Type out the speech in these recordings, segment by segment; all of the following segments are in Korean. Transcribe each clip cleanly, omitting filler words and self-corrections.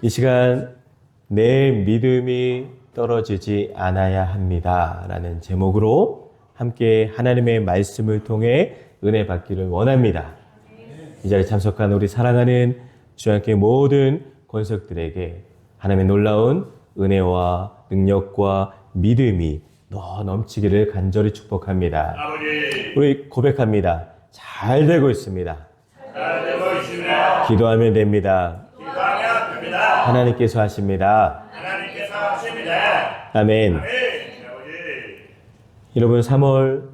이 시간 내 믿음이 떨어지지 않아야 합니다 라는 제목으로 함께 하나님의 말씀을 통해 은혜 받기를 원합니다. 이 자리에 참석한 우리 사랑하는 주님께 모든 권속들에게 하나님의 놀라운 은혜와 능력과 믿음이 넘치기를 간절히 축복합니다. 아버지, 우리 고백합니다. 잘 되고 있습니다. 잘 되고 있습니다. 기도하면 됩니다. 기도하면 됩니다. 하나님께서 하십니다. 하나님께서 하십니다. 아멘. 아멘. 아버지, 여러분 3월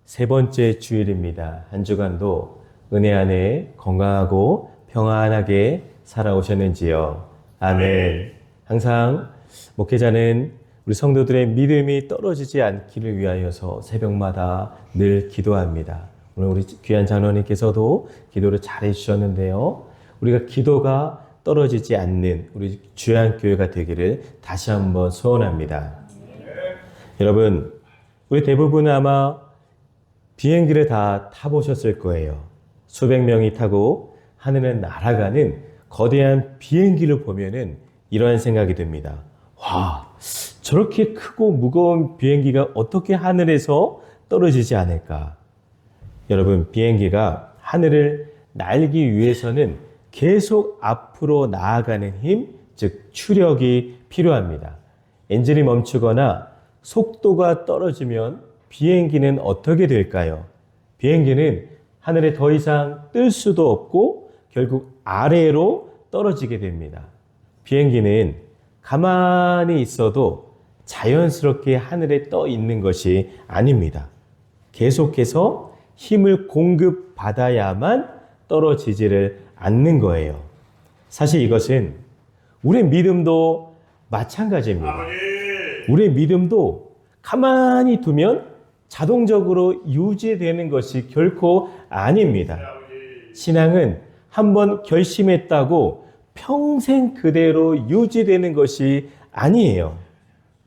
세 번째 주일입니다. 한 주간도 은혜 안에 건강하고 평안하게 살아오셨는지요. 아멘. 항상 목회자는 우리 성도들의 믿음이 떨어지지 않기를 위하여서 새벽마다 늘 기도합니다. 오늘 우리 귀한 장로님께서도 기도를 잘 해주셨는데요. 우리가 기도가 떨어지지 않는 우리 주양교회가 되기를 다시 한번 소원합니다. 여러분, 우리 대부분 아마 비행기를 다 타보셨을 거예요. 수백 명이 타고 하늘에 날아가는 거대한 비행기를 보면은 이러한 생각이 듭니다. 와, 저렇게 크고 무거운 비행기가 어떻게 하늘에서 떨어지지 않을까? 여러분, 비행기가 하늘을 날기 위해서는 계속 앞으로 나아가는 힘, 즉 추력이 필요합니다. 엔진이 멈추거나 속도가 떨어지면 비행기는 어떻게 될까요? 비행기는 하늘에 더 이상 뜰 수도 없고 결국 아래로 떨어지게 됩니다. 비행기는 가만히 있어도 자연스럽게 하늘에 떠 있는 것이 아닙니다. 계속해서 힘을 공급받아야만 떨어지지를 않는 거예요. 사실 이것은 우리의 믿음도 마찬가지입니다. 아버지, 우리의 믿음도 가만히 두면 자동적으로 유지되는 것이 결코 아닙니다. 아버지, 신앙은 한번 결심했다고 평생 그대로 유지되는 것이 아니에요.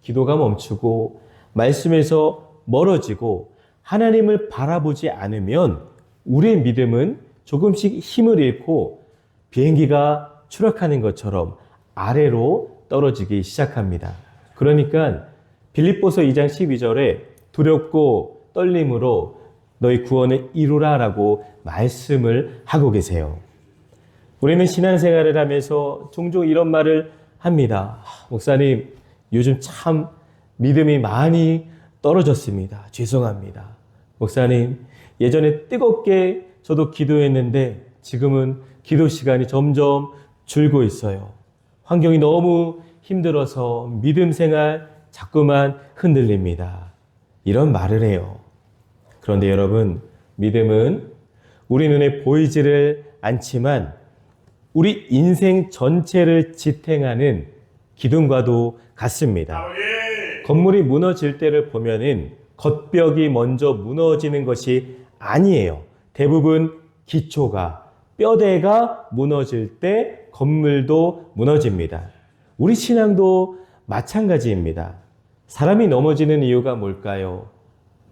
기도가 멈추고 말씀에서 멀어지고 하나님을 바라보지 않으면 우리의 믿음은 조금씩 힘을 잃고 비행기가 추락하는 것처럼 아래로 떨어지기 시작합니다. 그러니까 빌립보서 2장 12절에 두렵고 떨림으로 너희 구원을 이루라 라고 말씀을 하고 계세요. 우리는 신앙생활을 하면서 종종 이런 말을 합니다. 목사님, 요즘 참 믿음이 많이 떨어졌습니다. 죄송합니다. 목사님, 예전에 뜨겁게 저도 기도했는데 지금은 기도 시간이 점점 줄고 있어요. 환경이 너무 힘들어서 믿음 생활 자꾸만 흔들립니다. 이런 말을 해요. 그런데 여러분, 믿음은 우리 눈에 보이지를 않지만 우리 인생 전체를 지탱하는 기둥과도 같습니다. 아버지, 건물이 무너질 때를 보면은 겉벽이 먼저 무너지는 것이 아니에요. 대부분 기초가, 뼈대가 무너질 때 건물도 무너집니다. 우리 신앙도 마찬가지입니다. 사람이 넘어지는 이유가 뭘까요?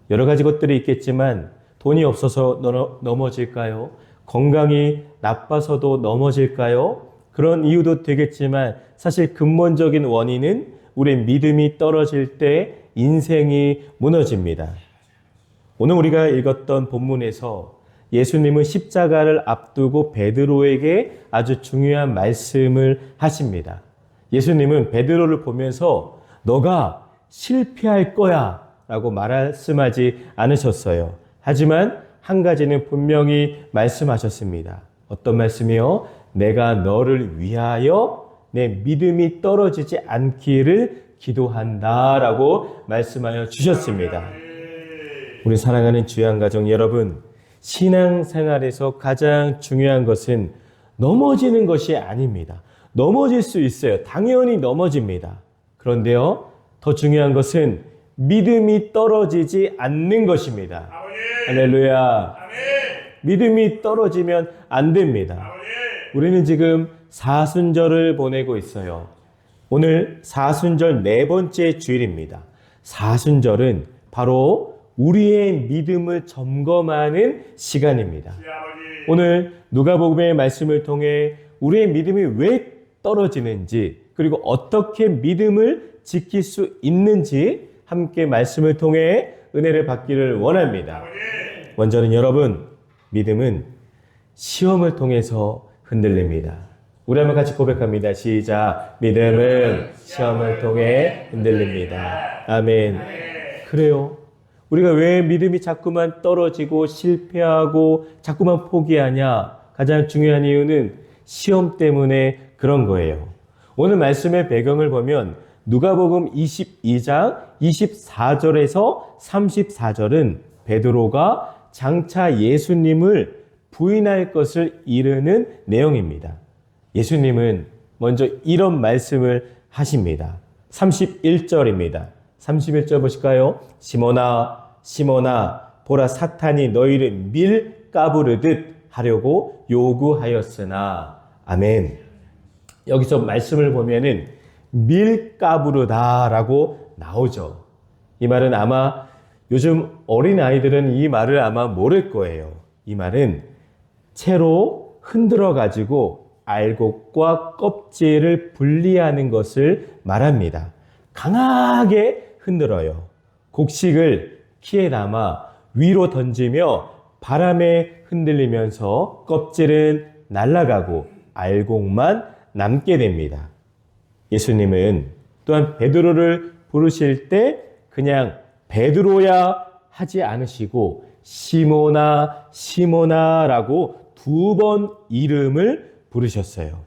여러 가지 것들이 있겠지만 돈이 없어서 넘어질까요? 건강이 나빠서도 넘어질까요? 그런 이유도 되겠지만 사실 근본적인 원인은 우리의 믿음이 떨어질 때 인생이 무너집니다. 오늘 우리가 읽었던 본문에서 예수님은 십자가를 앞두고 베드로에게 아주 중요한 말씀을 하십니다. 예수님은 베드로를 보면서 너가 실패할 거야 라고 말씀하지 않으셨어요. 하지만 한 가지는 분명히 말씀하셨습니다. 어떤 말씀이요? 내가 너를 위하여 내 믿음이 떨어지지 않기를 기도한다 라고 말씀하여 주셨습니다. 우리 사랑하는 주양가족 여러분, 신앙생활에서 가장 중요한 것은 넘어지는 것이 아닙니다. 넘어질 수 있어요. 당연히 넘어집니다. 그런데요, 더 중요한 것은 믿음이 떨어지지 않는 것입니다. 아버지, 할렐루야. 아멘. 믿음이 떨어지면 안 됩니다. 아버지, 우리는 지금 사순절을 보내고 있어요. 오늘 사순절 네 번째 주일입니다. 사순절은 바로 우리의 믿음을 점검하는 시간입니다. 아버지, 오늘 누가복음의 말씀을 통해 우리의 믿음이 왜 떨어지는지 그리고 어떻게 믿음을 지킬 수 있는지 함께 말씀을 통해 은혜를 받기를 원합니다. 먼저는 여러분, 믿음은 시험을 통해서 흔들립니다. 우리 한번 같이 고백합니다. 시작. 믿음은 시험을 통해 흔들립니다. 아멘. 그래요. 우리가 왜 믿음이 자꾸만 떨어지고 실패하고 자꾸만 포기하냐? 가장 중요한 이유는 시험 때문에 그런 거예요. 오늘 말씀의 배경을 보면 누가복음 22장 24절에서 34절은 베드로가 장차 예수님을 부인할 것을 이르는 내용입니다. 예수님은 먼저 이런 말씀을 하십니다. 31절입니다. 31절 보실까요? 시몬아, 시몬아, 보라 사탄이 너희를 밀 까부르듯 하려고 요구하였으나. 아멘. 여기서 말씀을 보면은 밀 까부르다라고 나오죠. 이 말은 아마 요즘 어린 아이들은 이 말을 아마 모를 거예요. 이 말은 채로 흔들어 가지고 알곡과 껍질을 분리하는 것을 말합니다. 강하게 흔들어요. 곡식을 키에 담아 위로 던지며 바람에 흔들리면서 껍질은 날아가고 알곡만 남게 됩니다. 예수님은 또한 베드로를 부르실 때 그냥 베드로야 하지 않으시고 시모나 시모나라고 2번 이름을 부르셨어요.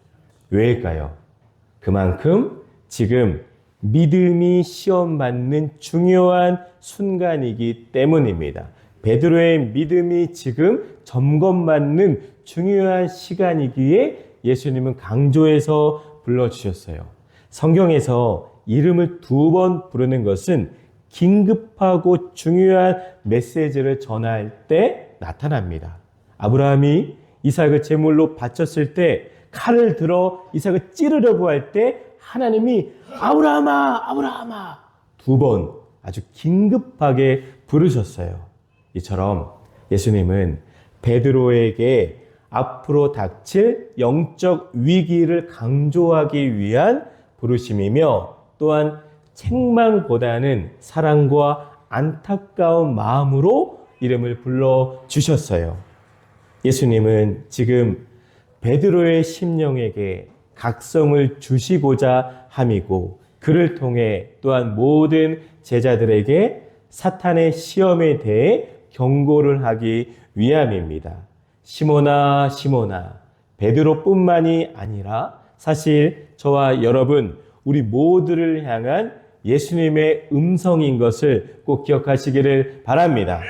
왜일까요? 그만큼 지금 믿음이 시험받는 중요한 순간이기 때문입니다. 베드로의 믿음이 지금 점검받는 중요한 시간이기에 예수님은 강조해서 불러주셨어요. 성경에서 이름을 2번 부르는 것은 긴급하고 중요한 메시지를 전할 때 나타납니다. 아브라함이 이삭을 제물로 바쳤을 때 칼을 들어 이삭을 찌르려고 할 때 하나님이 아브라함아, 아브라함아 2번 아주 긴급하게 부르셨어요. 이처럼 예수님은 베드로에게 앞으로 닥칠 영적 위기를 강조하기 위한 부르심이며 또한 책망보다는 사랑과 안타까운 마음으로 이름을 불러주셨어요. 예수님은 지금 베드로의 심령에게 각성을 주시고자 함이고 그를 통해 또한 모든 제자들에게 사탄의 시험에 대해 경고를 하기 위함입니다. 시몬아, 시몬아, 베드로뿐만이 아니라 사실 저와 여러분, 우리 모두를 향한 예수님의 음성인 것을 꼭 기억하시기를 바랍니다.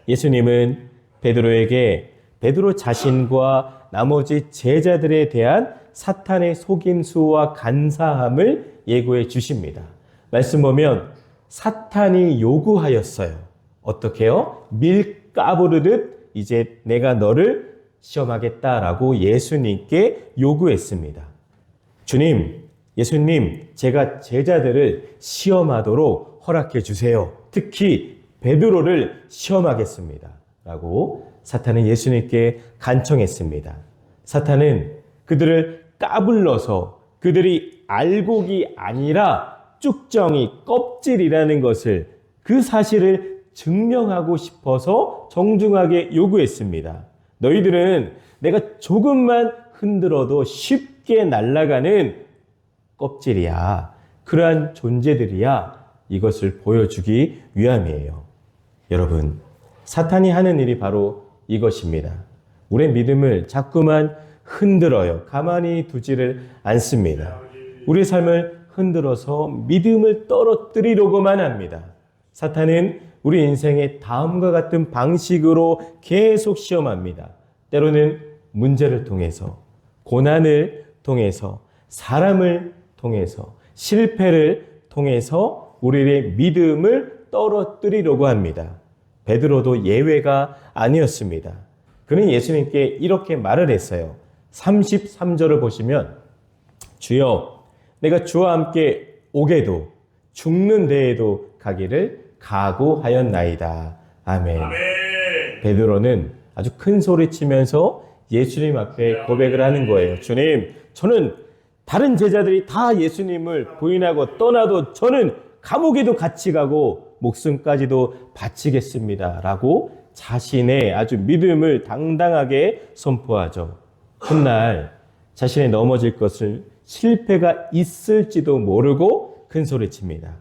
예수님은 베드로에게 베드로 자신과 나머지 제자들에 대한 사탄의 속임수와 간사함을 예고해 주십니다. 말씀 보면 사탄이 요구하였어요. 어떻게요? 밀 까부르듯 이제 내가 너를 시험하겠다라고 예수님께 요구했습니다. 주님, 예수님, 제가 제자들을 시험하도록 허락해 주세요. 특히 베드로를 시험하겠습니다. 라고 사탄은 예수님께 간청했습니다. 사탄은 그들을 까불러서 그들이 알곡이 아니라 쭉정이 껍질이라는 것을 그 사실을 증명하고 싶어서 정중하게 요구했습니다. 너희들은 내가 조금만 흔들어도 쉽게 날아가는 껍질이야. 그러한 존재들이야. 이것을 보여주기 위함이에요. 여러분, 사탄이 하는 일이 바로 이것입니다. 우리의 믿음을 자꾸만 흔들어요. 가만히 두지를 않습니다. 우리의 삶을 흔들어서 믿음을 떨어뜨리려고만 합니다. 사탄은 우리 인생의 다음과 같은 방식으로 계속 시험합니다. 때로는 문제를 통해서, 고난을 통해서, 사람을 통해서, 실패를 통해서 우리의 믿음을 떨어뜨리려고 합니다. 베드로도 예외가 아니었습니다. 그는 예수님께 이렇게 말을 했어요. 33절을 보시면 주여 내가 주와 함께 오게도 죽는 데에도 가기를 각오하였나이다. 아멘. 아멘. 베드로는 아주 큰 소리 치면서 예수님 앞에 고백을 하는 거예요. 주님, 저는 다른 제자들이 다 예수님을 부인하고 떠나도 저는 감옥에도 같이 가고 목숨까지도 바치겠습니다. 라고 자신의 아주 믿음을 당당하게 선포하죠. 훗날 자신이 넘어질 것을 실패가 있을지도 모르고 큰 소리칩니다.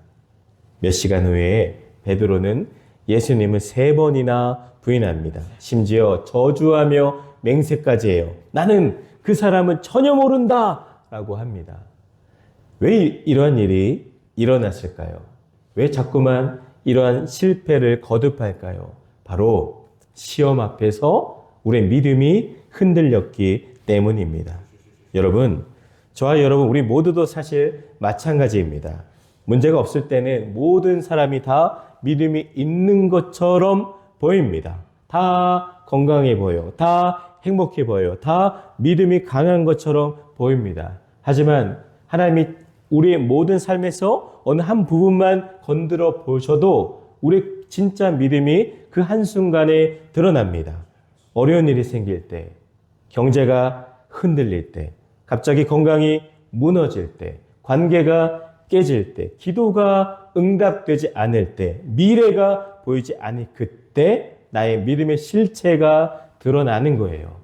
몇 시간 후에 베드로는 예수님을 3번이나 부인합니다. 심지어 저주하며 맹세까지 해요. 나는 그 사람은 전혀 모른다 라고 합니다. 왜 이러한 일이 일어났을까요? 왜 자꾸만 이러한 실패를 거듭할까요? 바로 시험 앞에서 우리의 믿음이 흔들렸기 때문입니다. 여러분, 저와 여러분 우리 모두도 사실 마찬가지입니다. 문제가 없을 때는 모든 사람이 다 믿음이 있는 것처럼 보입니다. 다 건강해 보여. 다 행복해 보여. 다 믿음이 강한 것처럼 보입니다. 하지만 하나님이 우리의 모든 삶에서 어느 한 부분만 건드려 보셔도 우리 진짜 믿음이 그 한순간에 드러납니다. 어려운 일이 생길 때, 경제가 흔들릴 때, 갑자기 건강이 무너질 때, 관계가 깨질 때, 기도가 응답되지 않을 때, 미래가 보이지 않을 그때 나의 믿음의 실체가 드러나는 거예요.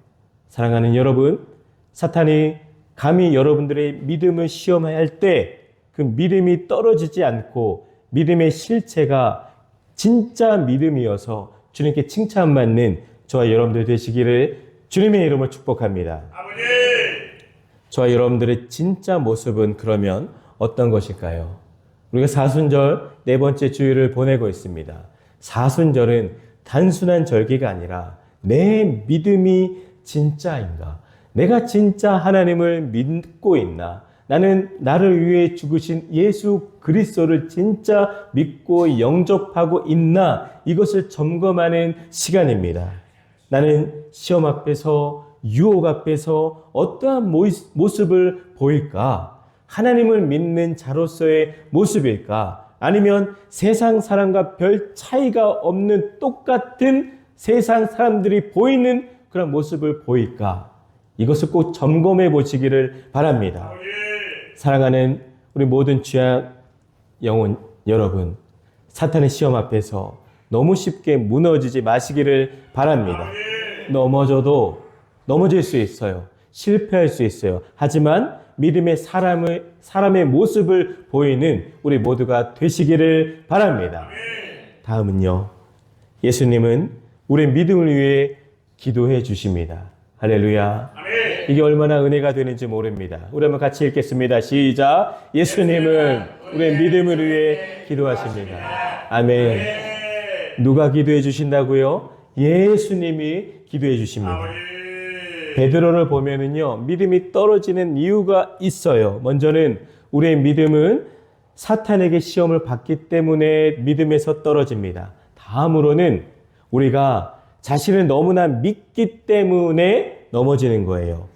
사랑하는 여러분, 사탄이 감히 여러분들의 믿음을 시험할 때 그 믿음이 떨어지지 않고 믿음의 실체가 진짜 믿음이어서 주님께 칭찬받는 저와 여러분들 되시기를 주님의 이름으로 축복합니다. 아버지. 저와 여러분들의 진짜 모습은 그러면 어떤 것일까요? 우리가 사순절 4번째 주일을 보내고 있습니다. 사순절은 단순한 절기가 아니라 내 믿음이 진짜인가? 내가 진짜 하나님을 믿고 있나? 나는 나를 위해 죽으신 예수 그리스도를 진짜 믿고 영접하고 있나? 이것을 점검하는 시간입니다. 나는 시험 앞에서, 유혹 앞에서 어떠한 모습을 보일까? 하나님을 믿는 자로서의 모습일까? 아니면 세상 사람과 별 차이가 없는 똑같은 세상 사람들이 보이는 그런 모습을 보일까? 이것을 꼭 점검해 보시기를 바랍니다. 사랑하는 우리 모든 죄악 영혼 여러분, 사탄의 시험 앞에서 너무 쉽게 무너지지 마시기를 바랍니다. 넘어져도 넘어질 수 있어요. 실패할 수 있어요. 하지만 믿음의 사람의 모습을 보이는 우리 모두가 되시기를 바랍니다. 다음은요. 예수님은 우리의 믿음을 위해 기도해 주십니다. 할렐루야. 이게 얼마나 은혜가 되는지 모릅니다. 우리 한번 같이 읽겠습니다. 시작. 예수님은 우리의 믿음을 위해 기도하십니다. 아멘. 누가 기도해 주신다고요? 예수님이 기도해 주십니다. 베드로를 보면은요, 믿음이 떨어지는 이유가 있어요. 먼저는 우리의 믿음은 사탄에게 시험을 받기 때문에 믿음에서 떨어집니다. 다음으로는 우리가 자신을 너무나 믿기 때문에 넘어지는 거예요.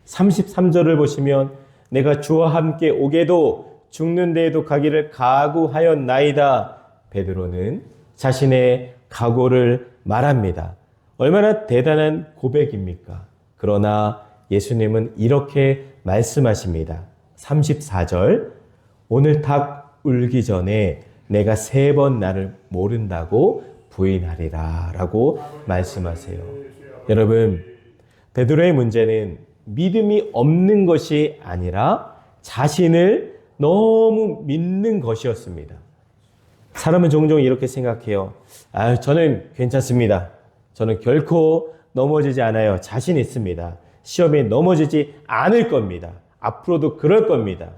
33절을 보시면 내가 주와 함께 오게도 죽는 데에도 가기를 각오하였나이다. 베드로는 자신의 각오를 말합니다. 얼마나 대단한 고백입니까? 그러나 예수님은 이렇게 말씀하십니다. 34절 오늘 닭 울기 전에 내가 3번 나를 모른다고 부인하리라 라고 말씀하세요. 여러분, 베드로의 문제는 믿음이 없는 것이 아니라 자신을 너무 믿는 것이었습니다. 사람은 종종 이렇게 생각해요. 저는 괜찮습니다. 저는 결코 넘어지지 않아요. 자신 있습니다. 시험에 넘어지지 않을 겁니다. 앞으로도 그럴 겁니다.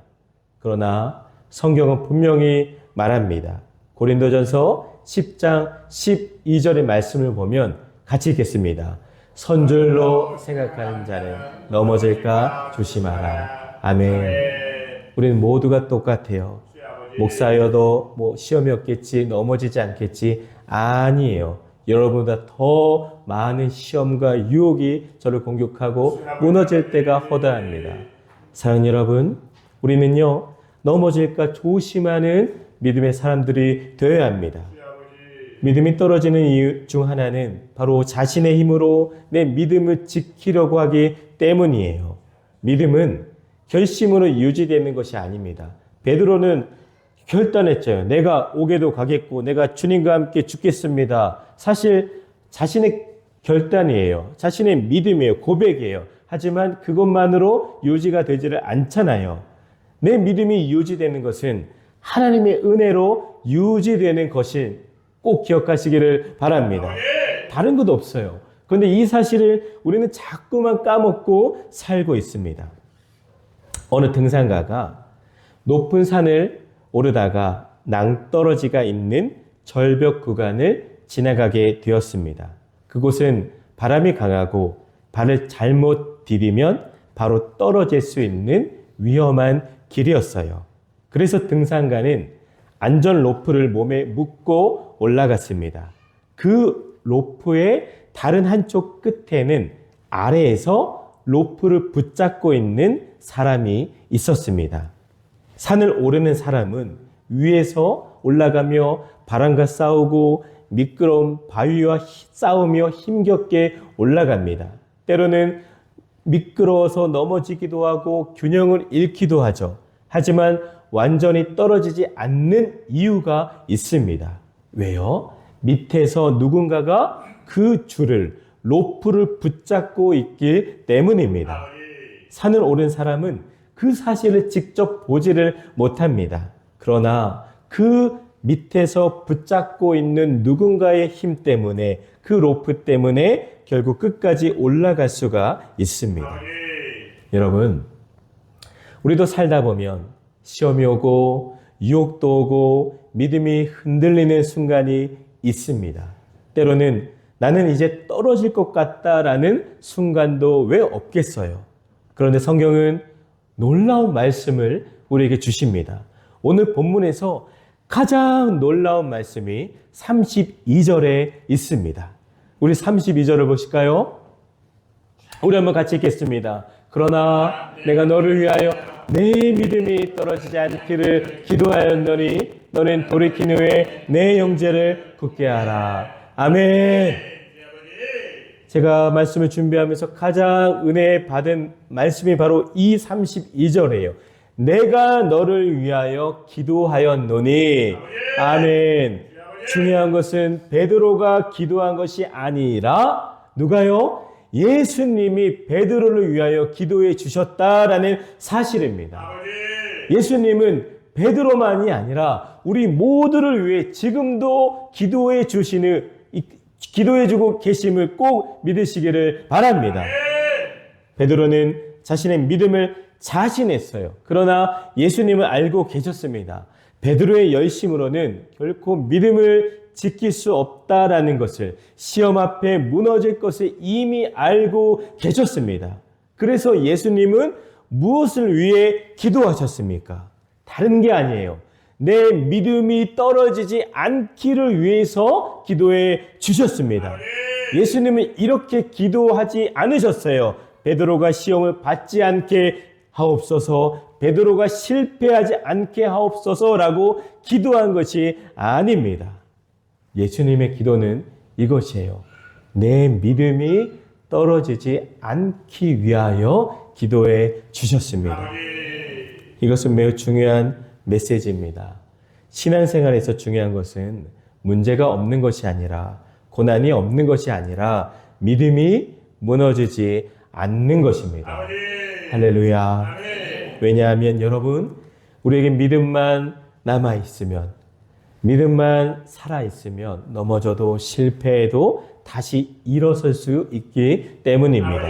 그러나 성경은 분명히 말합니다. 고린도전서 10장 12절의 말씀을 보면 같이 읽겠습니다. 선줄로 생각하는 자는 넘어질까 조심하라. 아멘. 우리는 모두가 똑같아요. 목사여도 시험이 없겠지, 넘어지지 않겠지. 아니에요. 여러분보다 더 많은 시험과 유혹이 저를 공격하고 무너질 때가 허다합니다. 사랑하는 여러분, 우리는요, 넘어질까 조심하는 믿음의 사람들이 되어야 합니다. 믿음이 떨어지는 이유 중 하나는 바로 자신의 힘으로 내 믿음을 지키려고 하기 때문이에요. 믿음은 결심으로 유지되는 것이 아닙니다. 베드로는 결단했죠. 내가 옥에도 가겠고 내가 주님과 함께 죽겠습니다. 사실 자신의 결단이에요. 자신의 믿음이에요. 고백이에요. 하지만 그것만으로 유지가 되지를 않잖아요. 내 믿음이 유지되는 것은 하나님의 은혜로 유지되는 것이 꼭 기억하시기를 바랍니다. 다른 것도 없어요. 그런데 이 사실을 우리는 자꾸만 까먹고 살고 있습니다. 어느 등산가가 높은 산을 오르다가 낭떠러지가 있는 절벽 구간을 지나가게 되었습니다. 그곳은 바람이 강하고 발을 잘못 디디면 바로 떨어질 수 있는 위험한 길이었어요. 그래서 등산가는 안전 로프를 몸에 묶고 올라갔습니다. 그 로프의 다른 한쪽 끝에는 아래에서 로프를 붙잡고 있는 사람이 있었습니다. 산을 오르는 사람은 위에서 올라가며 바람과 싸우고 미끄러운 바위와 싸우며 힘겹게 올라갑니다. 때로는 미끄러워서 넘어지기도 하고 균형을 잃기도 하죠. 하지만 완전히 떨어지지 않는 이유가 있습니다. 왜요? 밑에서 누군가가 그 줄을, 로프를 붙잡고 있기 때문입니다. 산을 오른 사람은 그 사실을 직접 보지를 못합니다. 그러나 그 밑에서 붙잡고 있는 누군가의 힘 때문에, 그 로프 때문에 결국 끝까지 올라갈 수가 있습니다. 여러분, 우리도 살다 보면 시험이 오고 유혹도 오고 믿음이 흔들리는 순간이 있습니다. 때로는 나는 이제 떨어질 것 같다라는 순간도 왜 없겠어요? 그런데 성경은 놀라운 말씀을 우리에게 주십니다. 오늘 본문에서 가장 놀라운 말씀이 32절에 있습니다. 우리 32절을 보실까요? 우리 한번 같이 읽겠습니다. 그러나 내가 너를 위하여 내 믿음이 떨어지지 않기를 기도하였더니 너는 돌이킨 후에 내 영제를 굳게 하라. 아멘. 제가 말씀을 준비하면서 가장 은혜 받은 말씀이 바로 이 32절이에요. 내가 너를 위하여 기도하였노니. 아멘. 중요한 것은 베드로가 기도한 것이 아니라 누가요? 예수님이 베드로를 위하여 기도해 주셨다라는 사실입니다. 예수님은 베드로만이 아니라 우리 모두를 위해 지금도 기도해 주고 계심을 꼭 믿으시기를 바랍니다. 베드로는 자신의 믿음을 자신했어요. 그러나 예수님을 알고 계셨습니다. 베드로의 열심으로는 결코 믿음을 지킬 수 없다라는 것을, 시험 앞에 무너질 것을 이미 알고 계셨습니다. 그래서 예수님은 무엇을 위해 기도하셨습니까? 다른 게 아니에요. 내 믿음이 떨어지지 않기를 위해서 기도해 주셨습니다. 예수님은 이렇게 기도하지 않으셨어요. 베드로가 시험을 받지 않게 하옵소서, 베드로가 실패하지 않게 하옵소서라고 기도한 것이 아닙니다. 예수님의 기도는 이것이에요. 내 믿음이 떨어지지 않기 위하여 기도해 주셨습니다. 이것은 매우 중요한 메시지입니다. 신앙생활에서 중요한 것은 문제가 없는 것이 아니라, 고난이 없는 것이 아니라 믿음이 무너지지 않는 것입니다. 할렐루야. 왜냐하면 여러분, 우리에게 믿음만 남아있으면, 믿음만 살아있으면 넘어져도 실패해도 다시 일어설 수 있기 때문입니다.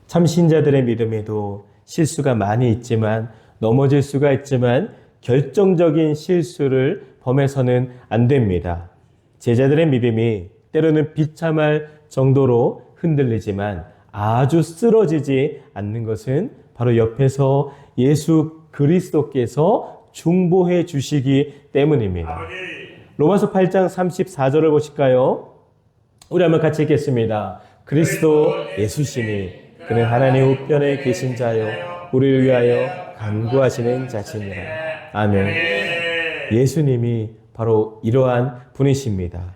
참 신자들의 믿음에도 실수가 많이 있지만, 넘어질 수가 있지만 결정적인 실수를 범해서는 안 됩니다. 제자들의 믿음이 때로는 비참할 정도로 흔들리지만 아주 쓰러지지 않는 것은 바로 옆에서 예수 그리스도께서 중보해 주시기 때문입니다. 로마서 8장 34절을 보실까요? 우리 한번 같이 읽겠습니다. 그리스도 예수시니 그는 하나님 우편에 계신 자요 우리를 위하여 간구하시는 자시니라. 아멘. 예수님이 바로 이러한 분이십니다.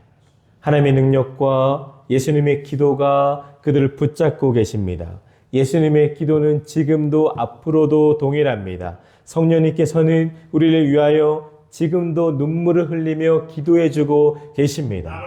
하나님의 능력과 예수님의 기도가 그들을 붙잡고 계십니다. 예수님의 기도는 지금도 앞으로도 동일합니다. 성령님께서는 우리를 위하여 지금도 눈물을 흘리며 기도해주고 계십니다.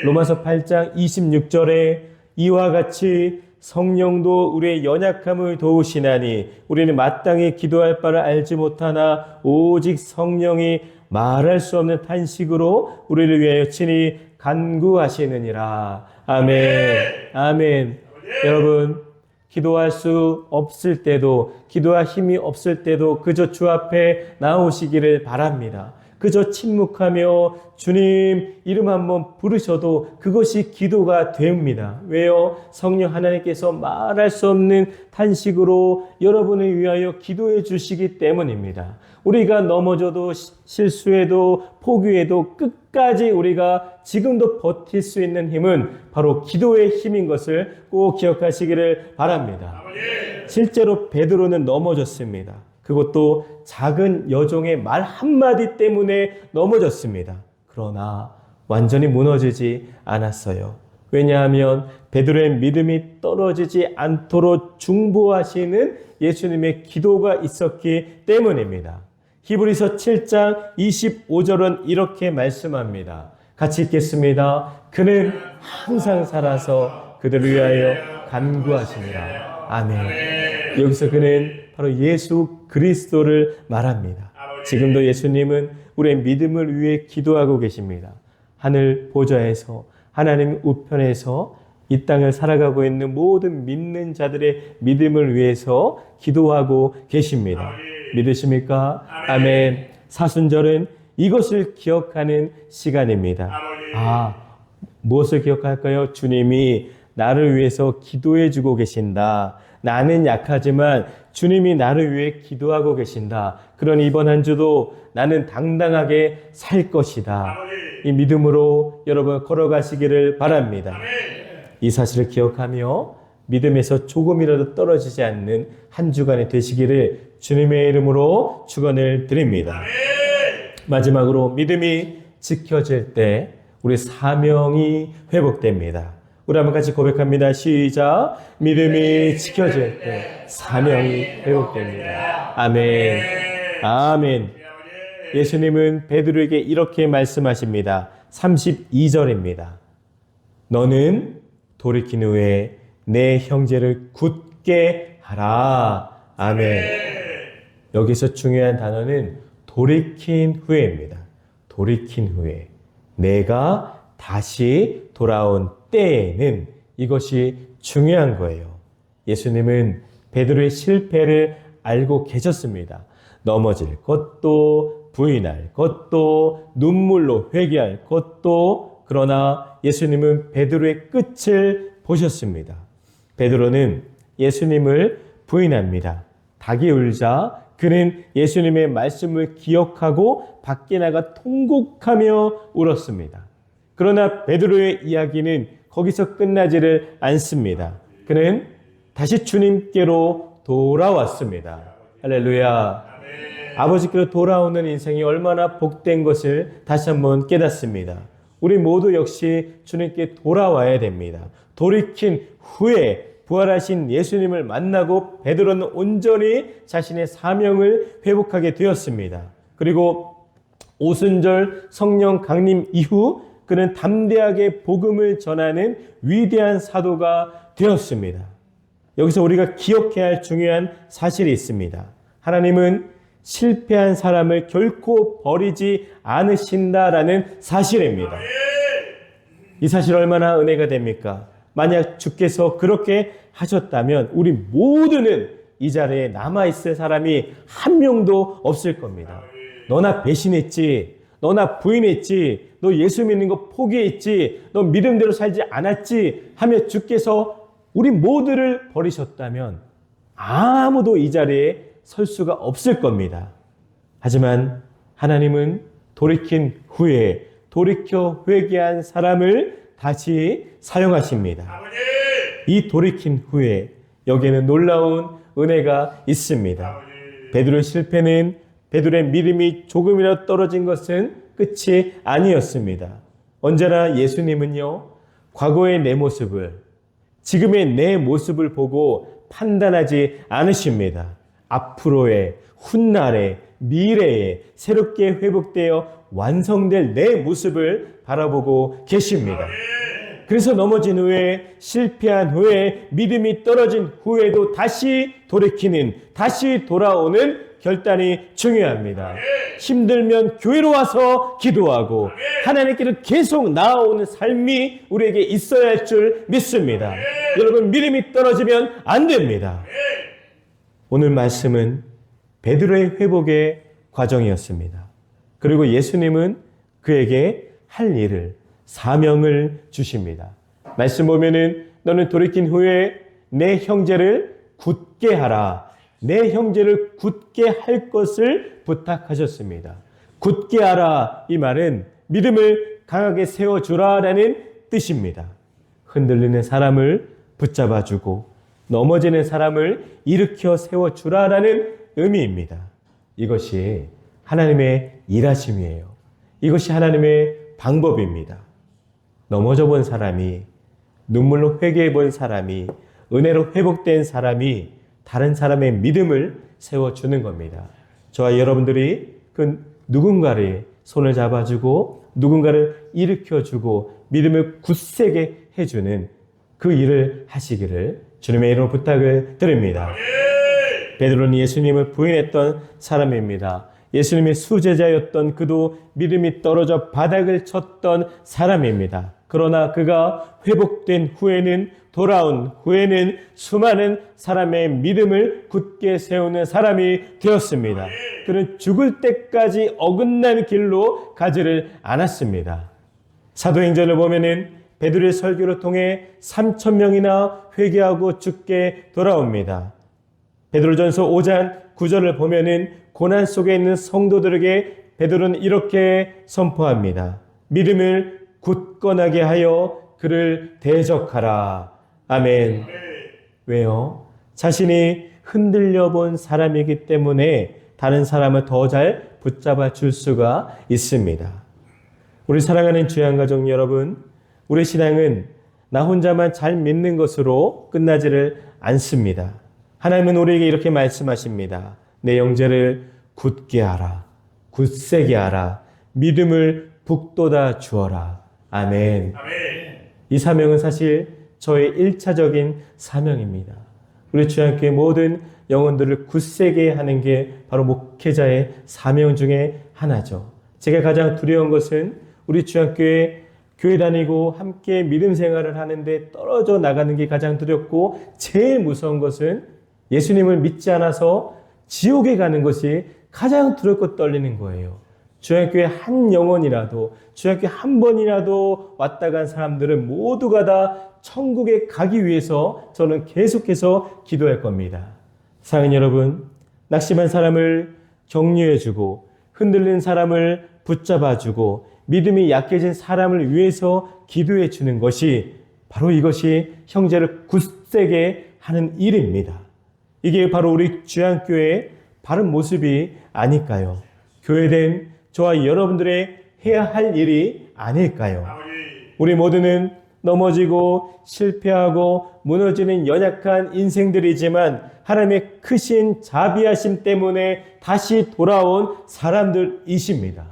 로마서 8장 26절에 이와 같이 성령도 우리의 연약함을 도우시나니 우리는 마땅히 기도할 바를 알지 못하나 오직 성령이 말할 수 없는 탄식으로 우리를 위하여 친히 간구하시느니라. 아멘. 아멘. 여러분, 기도할 수 없을 때도, 기도할 힘이 없을 때도 그저 주 앞에 나오시기를 바랍니다. 그저 침묵하며 주님 이름 한번 부르셔도 그것이 기도가 됩니다. 왜요? 성령 하나님께서 말할 수 없는 탄식으로 여러분을 위하여 기도해 주시기 때문입니다. 우리가 넘어져도 실수해도 포기해도 끝까지 우리가 지금도 버틸 수 있는 힘은 바로 기도의 힘인 것을 꼭 기억하시기를 바랍니다. 실제로 베드로는 넘어졌습니다. 그것도 작은 여종의 말 한마디 때문에 넘어졌습니다. 그러나 완전히 무너지지 않았어요. 왜냐하면 베드로의 믿음이 떨어지지 않도록 중보하시는 예수님의 기도가 있었기 때문입니다. 히브리서 7장 25절은 이렇게 말씀합니다. 같이 읽겠습니다. 그는 항상 살아서 그들을 위하여 간구하시니라. 아멘. 여기서 그는 바로 예수 그리스도를 말합니다. 지금도 예수님은 우리의 믿음을 위해 기도하고 계십니다. 하늘 보좌에서 하나님 우편에서 이 땅을 살아가고 있는 모든 믿는 자들의 믿음을 위해서 기도하고 계십니다. 믿으십니까? 아멘. 사순절은 이것을 기억하는 시간입니다. 무엇을 기억할까요? 주님이 나를 위해서 기도해 주고 계신다. 나는 약하지만 주님이 나를 위해 기도하고 계신다. 그러니 이번 한 주도 나는 당당하게 살 것이다. 이 믿음으로 여러분 걸어가시기를 바랍니다. 이 사실을 기억하며 믿음에서 조금이라도 떨어지지 않는 한 주간이 되시기를 주님의 이름으로 축원을 드립니다. 마지막으로 믿음이 지켜질 때 우리 사명이 회복됩니다. 우리 한번 같이 고백합니다. 시작. 믿음이 지켜질 때 사명이 회복됩니다. 아멘. 아멘. 예수님은 베드로에게 이렇게 말씀하십니다. 32절입니다. 너는 돌이킨 후에 내 형제를 굳게 하라. 아멘. 여기서 중요한 단어는 돌이킨 후에입니다. 돌이킨 후에. 내가 다시 돌아온 때에는 이것이 중요한 거예요. 예수님은 베드로의 실패를 알고 계셨습니다. 넘어질 것도 부인할 것도 눈물로 회개할 것도 그러나 예수님은 베드로의 끝을 보셨습니다. 베드로는 예수님을 부인합니다. 닭이 울자 그는 예수님의 말씀을 기억하고 밖에 나가 통곡하며 울었습니다. 그러나 베드로의 이야기는 거기서 끝나지를 않습니다. 그는 다시 주님께로 돌아왔습니다. 할렐루야. 아버지께로 돌아오는 인생이 얼마나 복된 것을 다시 한번 깨닫습니다. 우리 모두 역시 주님께 돌아와야 됩니다. 돌이킨 후에 부활하신 예수님을 만나고 베드로는 온전히 자신의 사명을 회복하게 되었습니다. 그리고 오순절 성령 강림 이후 그는 담대하게 복음을 전하는 위대한 사도가 되었습니다. 여기서 우리가 기억해야 할 중요한 사실이 있습니다. 하나님은 실패한 사람을 결코 버리지 않으신다라는 사실입니다. 이 사실 얼마나 은혜가 됩니까? 만약 주께서 그렇게 하셨다면 우리 모두는 이 자리에 남아있을 사람이 한 명도 없을 겁니다. 너나 배신했지, 너나 부인했지, 너 예수 믿는 거 포기했지, 너 믿음대로 살지 않았지 하며 주께서 우리 모두를 버리셨다면 아무도 이 자리에 설 수가 없을 겁니다. 하지만 하나님은 돌이킨 후에 돌이켜 회개한 사람을 다시 사용하십니다. 이 돌이킨 후에 여기에는 놀라운 은혜가 있습니다. 베드로의 실패는 베드로의 믿음이 조금이라도 떨어진 것은 끝이 아니었습니다. 언제나 예수님은요, 과거의 내 모습을, 지금의 내 모습을 보고 판단하지 않으십니다. 앞으로의 훗날의 미래에 새롭게 회복되어 완성될 내 모습을 바라보고 계십니다. 그래서 넘어진 후에, 실패한 후에, 믿음이 떨어진 후에도 다시 돌이키는, 다시 돌아오는 결단이 중요합니다. 힘들면 교회로 와서 기도하고 하나님께로 계속 나아오는 삶이 우리에게 있어야 할 줄 믿습니다. 여러분, 믿음이 떨어지면 안 됩니다. 오늘 말씀은 베드로의 회복의 과정이었습니다. 그리고 예수님은 그에게 할 일을, 사명을 주십니다. 말씀 보면은 너는 돌이킨 후에 내 형제를 굳게 하라. 내 형제를 굳게 할 것을 부탁하셨습니다. 굳게 하라, 이 말은 믿음을 강하게 세워주라라는 뜻입니다. 흔들리는 사람을 붙잡아주고 넘어지는 사람을 일으켜 세워주라라는 의미입니다. 이것이 하나님의 일하심이에요. 이것이 하나님의 방법입니다. 넘어져 본 사람이, 눈물로 회개해 본 사람이, 은혜로 회복된 사람이 다른 사람의 믿음을 세워주는 겁니다. 저와 여러분들이 그 누군가를 손을 잡아주고 누군가를 일으켜주고 믿음을 굳세게 해주는 그 일을 하시기를 주님의 이름으로 부탁을 드립니다. 베드로는 예수님을 부인했던 사람입니다. 예수님의 수제자였던 그도 믿음이 떨어져 바닥을 쳤던 사람입니다. 그러나 그가 회복된 후에는, 돌아온 후에는 수많은 사람의 믿음을 굳게 세우는 사람이 되었습니다. 그는 죽을 때까지 어긋난 길로 가지를 않았습니다. 사도행전을 보면은 베드로의 설교를 통해 3,000명이나 회개하고 죽게 돌아옵니다. 베드로전서 5장 9절을 보면은 고난 속에 있는 성도들에게 베드로는 이렇게 선포합니다. 믿음을 굳건하게 하여 그를 대적하라. 아멘. 왜요? 자신이 흔들려 본 사람이기 때문에 다른 사람을 더 잘 붙잡아 줄 수가 있습니다. 우리 사랑하는 주양가족 여러분, 우리 신앙은 나 혼자만 잘 믿는 것으로 끝나지를 않습니다. 하나님은 우리에게 이렇게 말씀하십니다. 내 형제를 굳게 하라. 굳세게 하라. 믿음을 북돋아 주어라. 아멘. 이 사명은 사실 저의 1차적인 사명입니다. 우리 주양교회 모든 영혼들을 굳세게 하는 게 바로 목회자의 사명 중에 하나죠. 제가 가장 두려운 것은 우리 주양교회 교회 다니고 함께 믿음 생활을 하는데 떨어져 나가는 게 가장 두렵고, 제일 무서운 것은 예수님을 믿지 않아서 지옥에 가는 것이 가장 두렵고 떨리는 거예요. 주양교회 한 영혼이라도, 주양교회 한 번이라도 왔다 간 사람들은 모두가 다 천국에 가기 위해서 저는 계속해서 기도할 겁니다. 사랑하는 여러분, 낙심한 사람을 격려해주고 흔들린 사람을 붙잡아주고 믿음이 약해진 사람을 위해서 기도해 주는 것이 바로 이것이 형제를 굳세게 하는 일입니다. 이게 바로 우리 주양교회의 바른 모습이 아닐까요? 교회된 저와 여러분들의 해야 할 일이 아닐까요? 우리 모두는 넘어지고 실패하고 무너지는 연약한 인생들이지만 하나님의 크신 자비하심 때문에 다시 돌아온 사람들이십니다.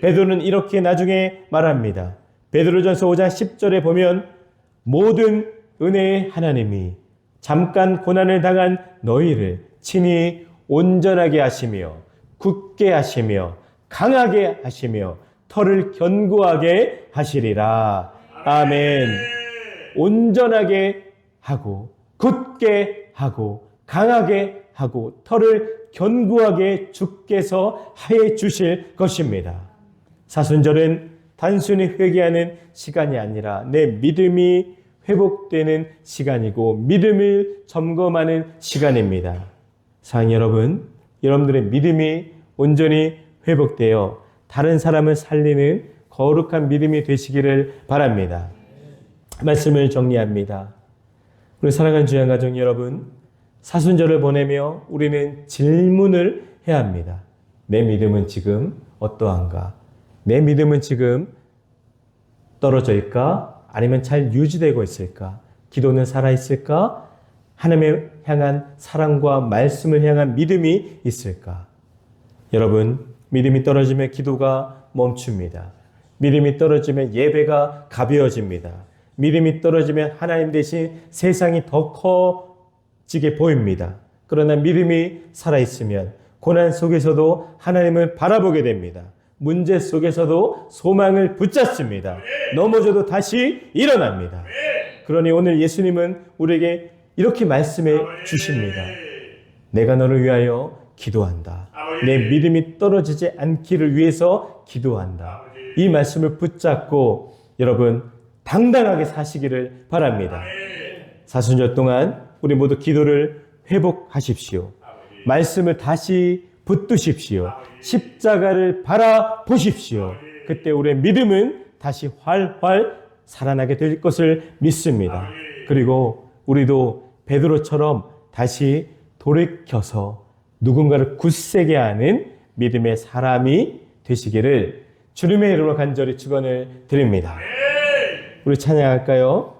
베드로는 이렇게 나중에 말합니다. 베드로전서 5장 10절에 보면 모든 은혜의 하나님이 잠깐 고난을 당한 너희를 친히 온전하게 하시며 굳게 하시며 강하게 하시며 털을 견고하게 하시리라. 아멘. 온전하게 하고 굳게 하고 강하게 하고 털을 견고하게 주께서 해 주실 것입니다. 사순절은 단순히 회개하는 시간이 아니라 내 믿음이 회복되는 시간이고 믿음을 점검하는 시간입니다. 사랑하는 여러분, 여러분들의 믿음이 온전히 회복되어 다른 사람을 살리는 거룩한 믿음이 되시기를 바랍니다. 말씀을 정리합니다. 우리 사랑하는 주양가족 여러분, 사순절을 보내며 우리는 질문을 해야 합니다. 내 믿음은 지금 어떠한가? 내 믿음은 지금 떨어져 있을까? 아니면 잘 유지되고 있을까? 기도는 살아있을까? 하나님을 향한 사랑과 말씀을 향한 믿음이 있을까? 여러분, 믿음이 떨어지면 기도가 멈춥니다. 믿음이 떨어지면 예배가 가벼워집니다. 믿음이 떨어지면 하나님 대신 세상이 더 커지게 보입니다. 그러나 믿음이 살아있으면 고난 속에서도 하나님을 바라보게 됩니다. 문제 속에서도 소망을 붙잡습니다. 넘어져도 다시 일어납니다. 그러니 오늘 예수님은 우리에게 이렇게 말씀해 주십니다. 내가 너를 위하여 기도한다. 내 믿음이 떨어지지 않기를 위해서 기도한다. 이 말씀을 붙잡고 여러분 당당하게 사시기를 바랍니다. 사순절 동안 우리 모두 기도를 회복하십시오. 말씀을 다시 붙드십시오. 십자가를 바라보십시오. 그때 우리의 믿음은 다시 활활 살아나게 될 것을 믿습니다. 그리고 우리도 베드로처럼 다시 돌이켜서 누군가를 굳세게 하는 믿음의 사람이 되시기를 주님의 이름으로 간절히 축원을 드립니다. 우리 찬양할까요?